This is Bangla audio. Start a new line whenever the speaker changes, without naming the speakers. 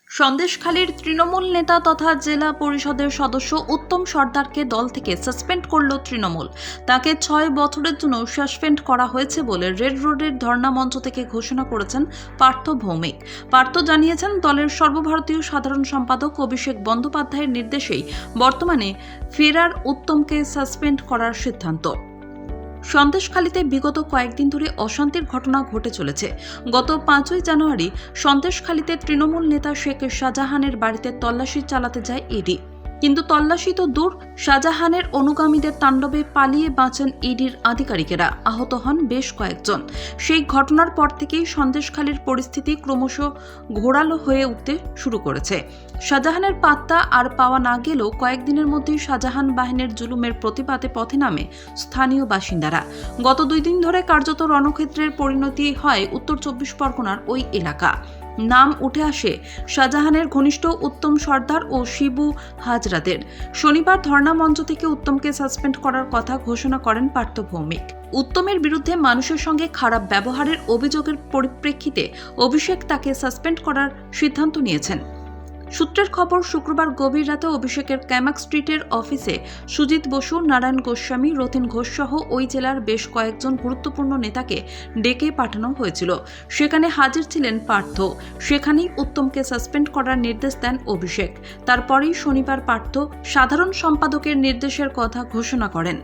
সন্দেশখালীর তৃণমূল নেতা তথা জেলা পরিষদের সদস্য উত্তম সর্দারকে দল থেকে সাসপেন্ড করল তৃণমূল। তাকে 6 বছরের জন্য সাসপেন্ড করা হয়েছে বলে রেড রোডের ধর্ণা মঞ্চ থেকে ঘোষণা করেছেন পার্থ ভৌমিক। পার্থ জানিয়েছেন, দলের সর্বভারতীয় সাধারণ সম্পাদক অভিষেক বন্দ্যোপাধ্যায়ের নির্দেশেই বর্তমানে ফেরার উত্তমকে সাসপেন্ড করার সিদ্ধান্ত। সন্দেশখালীতে বিগত কয়েকদিন ধরে অশান্তির ঘটনা ঘটে চলেছে। গত 5ই জানুয়ারি সন্দেশখালীতে তৃণমূল নেতা শেখ শাহজাহানের বাড়িতে তল্লাশি চালাতে যায় ইডি, কিন্তু তল্লাশি তো দূর, শাহজাহানের অনুগামীদের তাণ্ডবে পালিয়ে বাঁচেন ইডির আধিকারিকেরা, আহত হন বেশ কয়েকজন। সেই ঘটনার পর থেকেই সন্দেশখালীর পরিস্থিতি ক্রমশ ঘোরালো হয়ে উঠতে শুরু করেছে। শাহজাহানের পাত্তা আর পাওয়া না গেলেও কয়েকদিনের মধ্যেই শাহজাহান বাহিনীর জুলুমের প্রতিবাদে পথে নামে স্থানীয় বাসিন্দারা। গত 2 দিন ধরে কার্যত রণক্ষেত্রের পরিণতি হয় উত্তর 24 পরগনার ওই এলাকা। নাম উঠে আসে শাহজাহানের ঘনিষ্ঠ উত্তম সর্দার ও শিবু হাজরাদের। শনিবার ধর্ণা মঞ্চ থেকে উত্তমকে সাসপেন্ড করার কথা ঘোষণা করেন পার্থ ভৌমিক। উত্তমের বিরুদ্ধে মানুষের সঙ্গে খারাপ ব্যবহারের অভিযোগের পরিপ্রেক্ষিতে অভিষেক তাকে সাসপেন্ড করার সিদ্ধান্ত নিয়েছেন। সূত্রের খবর, শুক্রবার গভীর রাতে অভিষেকের ক্যামাক স্ট্রিটের অফিসে সুজিত বসু, নারায়ণ গোস্বামী, রতিন ঘোষ সহ ওই জেলার বেশ কয়েকজন গুরুত্বপূর্ণ নেতাকে ডেকে পাঠানো হয়েছিল। সেখানে হাজির ছিলেন পার্থ। সেখানেই উত্তমকে সাসপেন্ড করার নির্দেশ দেন অভিষেক। তারপরেই শনিবার পার্থ সাধারণ সম্পাদকের নির্দেশের কথা ঘোষণা করেন।